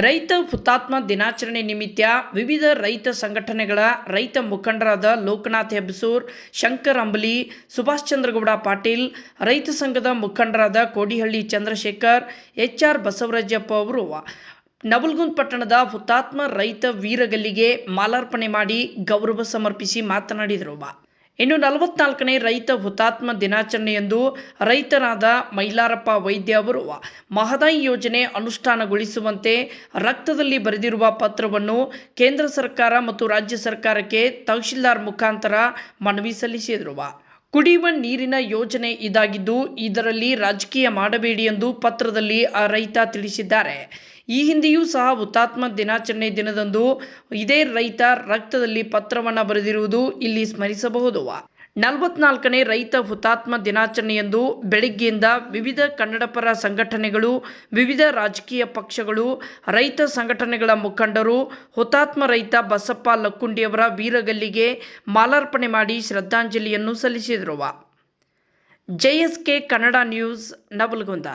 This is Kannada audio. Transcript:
ರೈತ ಹುತಾತ್ಮ ದಿನಾಚರಣೆ ನಿಮಿತ್ತ ವಿವಿಧ ರೈತ ಸಂಘಟನೆಗಳ ರೈತ ಮುಖಂಡರಾದ ಲೋಕನಾಥ್ ಹೆಬ್ಬಸೂರ್, ಶಂಕರ್ ಅಂಬಲಿ, ಸುಭಾಷ್ ಚಂದ್ರಗೌಡ ಪಾಟೀಲ್, ರೈತ ಸಂಘದ ಮುಖಂಡರಾದ ಕೋಡಿಹಳ್ಳಿ ಚಂದ್ರಶೇಖರ್, HR ಬಸವರಾಜಪ್ಪ ಅವರು ನವಲಗುಂದ ಪಟ್ಟಣದ ಹುತಾತ್ಮ ರೈತ ವೀರಗಲ್ಲಿಗೆ ಮಾಲಾರ್ಪಣೆ ಮಾಡಿ ಗೌರವ ಸಮರ್ಪಿಸಿ ಮಾತನಾಡಿದರು. ಇನ್ನು 44ನೇ ರೈತ ಹುತಾತ್ಮ ದಿನಾಚರಣೆಯಂದು ರೈತರಾದ ಮೈಲಾರಪ್ಪ ವೈದ್ಯ ಅವರು ಮಹದಾಯಿ ಯೋಜನೆ ಅನುಷ್ಠಾನಗೊಳಿಸುವಂತೆ ರಕ್ತದಲ್ಲಿ ಬರೆದಿರುವ ಪತ್ರವನ್ನು ಕೇಂದ್ರ ಸರ್ಕಾರ ಮತ್ತು ರಾಜ್ಯ ಸರ್ಕಾರಕ್ಕೆ ತಹಶೀಲ್ದಾರ್ ಮುಖಾಂತರ ಮನವಿ ಸಲ್ಲಿಸಿದರು. ಕುಡಿಯುವ ನೀರಿನ ಯೋಜನೆ ಇದಾಗಿದ್ದು ಇದರಲ್ಲಿ ರಾಜಕೀಯ ಮಾಡಬೇಡಿ ಎಂದು ಪತ್ರದಲ್ಲಿ ಆ ರೈತ ತಿಳಿಸಿದ್ದಾರೆ. ಈ ಹಿಂದೆಯೂ ಸಹ ಹುತಾತ್ಮ ದಿನಾಚರಣೆ ದಿನದಂದು ಇದೇ ರೈತ ರಕ್ತದಲ್ಲಿ ಪತ್ರವನ್ನು ಬರೆದಿರುವುದು ಇಲ್ಲಿ ಸ್ಮರಿಸಬಹುದು. 44ನೇ ರೈತ ಹುತಾತ್ಮ ದಿನಾಚರಣೆಯಂದು ಬೆಳಗ್ಗೆಯಿಂದ ವಿವಿಧ ಕನ್ನಡಪರ ಸಂಘಟನೆಗಳು, ವಿವಿಧ ರಾಜಕೀಯ ಪಕ್ಷಗಳು, ರೈತ ಸಂಘಟನೆಗಳ ಮುಖಂಡರು ಹುತಾತ್ಮ ರೈತ ಬಸಪ್ಪ ಲಕ್ಕುಂಡಿಯವರ ವೀರಗಲ್ಲಿಗೆ ಮಾಲಾರ್ಪಣೆ ಮಾಡಿ ಶ್ರದ್ಧಾಂಜಲಿಯನ್ನು ಸಲ್ಲಿಸಿದರು. JSK Kannada news, Navalgund.